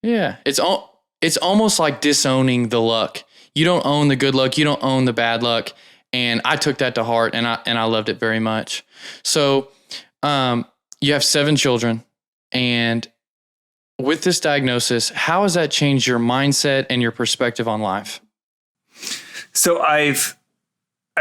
Yeah. It's almost like disowning the luck. You don't own the good luck. You don't own the bad luck. And I took that to heart, and I loved it very much. So, you have 7 children, and with this diagnosis, how has that changed your mindset and your perspective on life? So I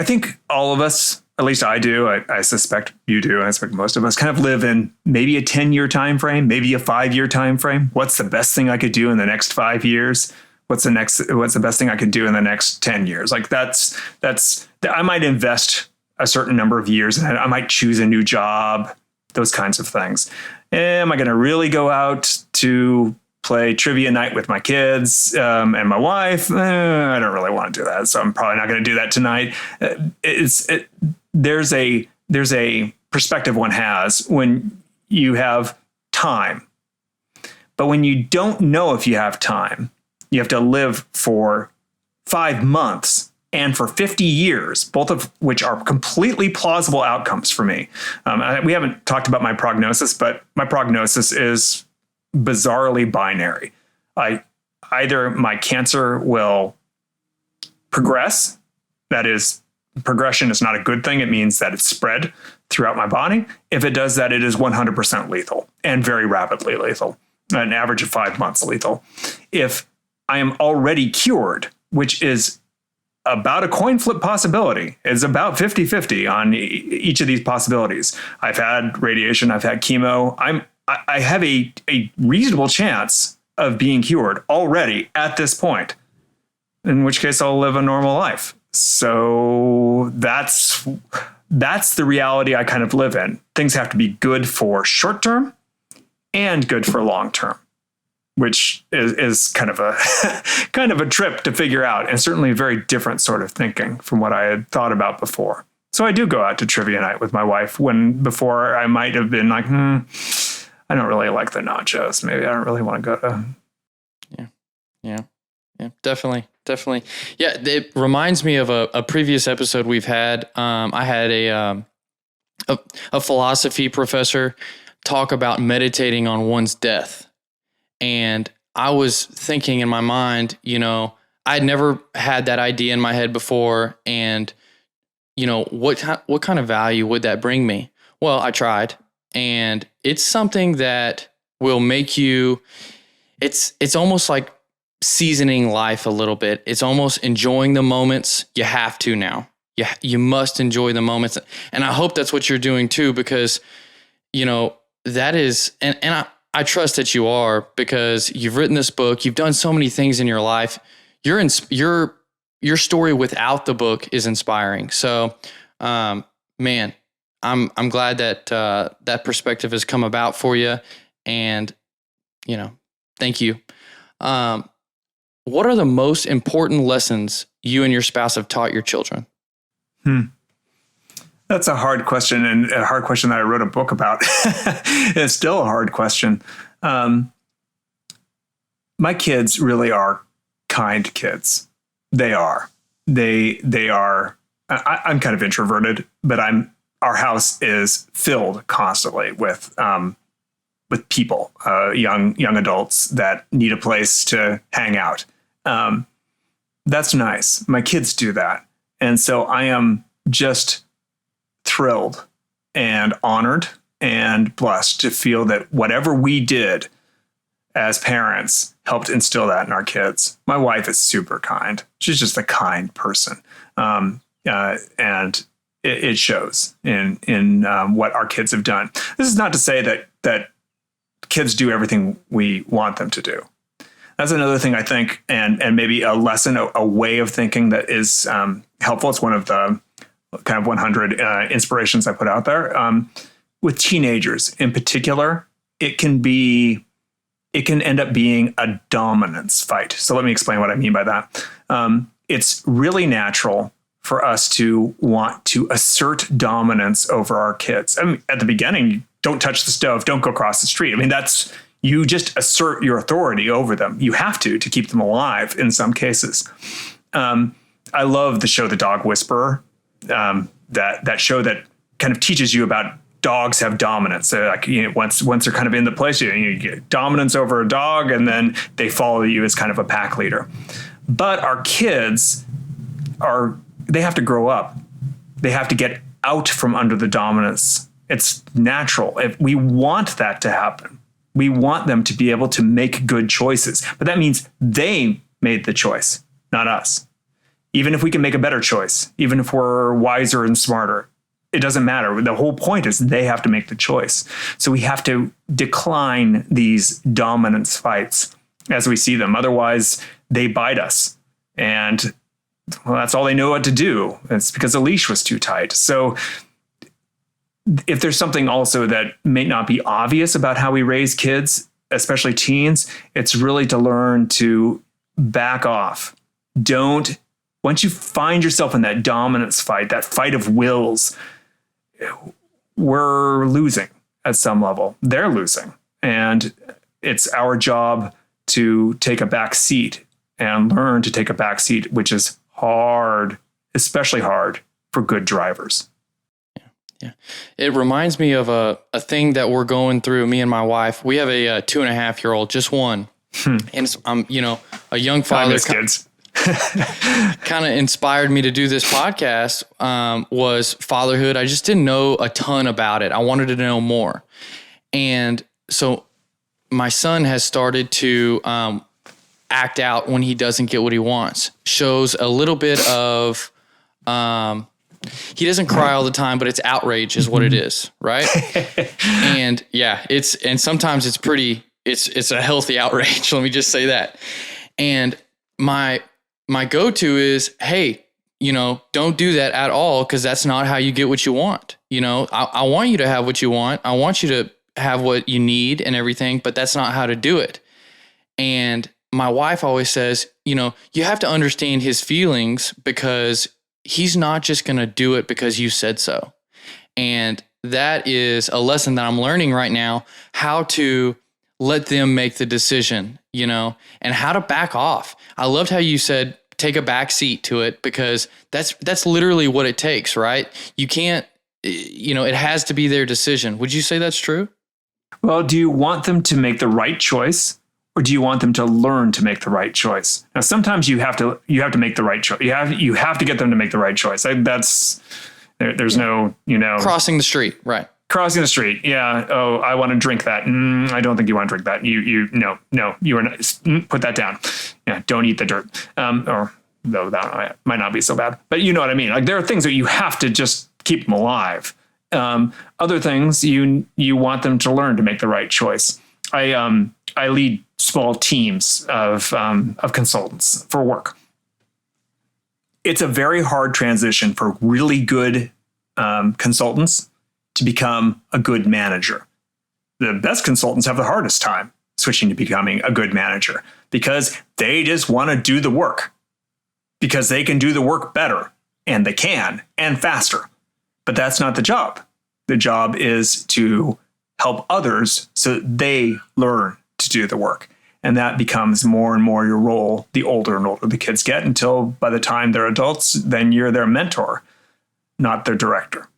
think all of us, at least I do, I suspect you do, I suspect most of us kind of live in maybe a 10-year time frame, maybe a 5-year time frame. What's the best thing I could do in the next 5 years? What's the best thing I could do in the next 10 years? Like that's I might invest a certain number of years, and I might choose a new job, those kinds of things. Am I going to really go out to play trivia night with my kids and my wife? I don't really want to do that, so I'm probably not going to do that tonight. There's a perspective one has when you have time, but when you don't know if you have time, you have to live for 5 months and for 50 years, both of which are completely plausible outcomes for me. We haven't talked about my prognosis, but my prognosis is bizarrely binary. Either my cancer will progress. That is, progression is not a good thing. It means that it's spread throughout my body. If it does that, it is 100% lethal and very rapidly lethal, an average of 5 months lethal. If I am already cured, which is about a coin flip possibility. It's about 50-50 on each of these possibilities. I've had radiation, I've had chemo. I have a reasonable chance of being cured already at this point, in which case I'll live a normal life. So that's the reality I kind of live in. Things have to be good for short term and good for long term, which is kind of a trip to figure out, and certainly a very different sort of thinking from what I had thought about before. So I do go out to trivia night with my wife when before I might have been like, I don't really like the nachos. Maybe I don't really want to go to. Yeah, definitely. Yeah, it reminds me of a previous episode we've had. I had a philosophy professor talk about meditating on one's death. And I was thinking in my mind, I'd never had that idea in my head before. And, what kind of value would that bring me? Well, I tried, and it's something that will make you, it's almost like seasoning life a little bit. It's almost enjoying the moments. You have to now. You must enjoy the moments. And I hope that's what you're doing too, because, that is, and I trust that you are, because you've written this book. You've done so many things in your life. Your story without the book is inspiring. So, man, I'm glad that that perspective has come about for you. And, thank you. What are the most important lessons you and your spouse have taught your children? That's a hard question, and a hard question that I wrote a book about. It's still a hard question. My kids really are kind kids. They are. They are. I'm kind of introverted, but our house is filled constantly with people, young adults that need a place to hang out. That's nice. My kids do that, and so I am just thrilled and honored and blessed to feel that whatever we did as parents helped instill that in our kids. My wife is super kind. She's just a kind person. And it shows in what our kids have done. This is not to say that kids do everything we want them to do. That's another thing I think, and maybe a lesson, a way of thinking that is helpful. It's one of the kind of 100 inspirations I put out there. With teenagers in particular, it can end up being a dominance fight. So let me explain what I mean by that. It's really natural for us to want to assert dominance over our kids. I mean, at the beginning, don't touch the stove, don't go across the street. I mean, you just assert your authority over them. You have to keep them alive in some cases. I love the show The Dog Whisperer. That show that kind of teaches you about dogs have dominance. So like, once they're kind of in the place, you get dominance over a dog, and then they follow you as kind of a pack leader. But our kids they have to grow up. They have to get out from under the dominance. It's natural. If we want that to happen, we want them to be able to make good choices. But that means they made the choice, not us. Even if we can make a better choice, even if we're wiser and smarter, it doesn't matter. The whole point is they have to make the choice. So we have to decline these dominance fights as we see them. Otherwise, they bite us. And well, that's all they know what to do. It's because the leash was too tight. So if there's something also that may not be obvious about how we raise kids, especially teens, it's really to learn to back off. Once you find yourself in that dominance fight, that fight of wills, we're losing at some level. They're losing. And it's our job to take a back seat and learn to take a back seat, which is hard, especially hard for good drivers. Yeah. It reminds me of a thing that we're going through, me and my wife. We have a 2.5-year-old, just one. And it's, a young father. I miss kids. Kind of inspired me to do this podcast was fatherhood. I just didn't know a ton about it. I wanted to know more. And so my son has started to act out when he doesn't get what he wants. Shows a little bit of, he doesn't cry all the time, but it's outrage is what it is. Right. And yeah, and sometimes it's pretty, it's a healthy outrage. Let me just say that. And my go-to is, hey, don't do that at all, because that's not how you get what you want. I want you to have what you want. I want you to have what you need and everything, but that's not how to do it. And my wife always says, you have to understand his feelings, because he's not just going to do it because you said so. And that is a lesson that I'm learning right now, how to let them make the decision, and how to back off. I loved how you said, take a back seat to it, because that's literally what it takes, right? You can't, it has to be their decision. Would you say that's true? Well, do you want them to make the right choice, or do you want them to learn to make the right choice? Now, sometimes you have to make the right choice. You have to get them to make the right choice. There's no, crossing the street, right? Crossing the street. Yeah. Oh, I want to drink that. I don't think you want to drink that. No, you are not. Put that down. Yeah. Don't eat the dirt. Or though that might not be so bad, but you know what I mean? Like, there are things that you have to just keep them alive. Other things you want them to learn to make the right choice. I lead small teams of consultants for work. It's a very hard transition for really good consultants to become a good manager. The best consultants have the hardest time switching to becoming a good manager, because they just want to do the work, because they can do the work better, and they can, and faster. But that's not the job. The job is to help others so that they learn to do the work. And that becomes more and more your role the older and older the kids get, until by the time they're adults, then you're their mentor, not their director.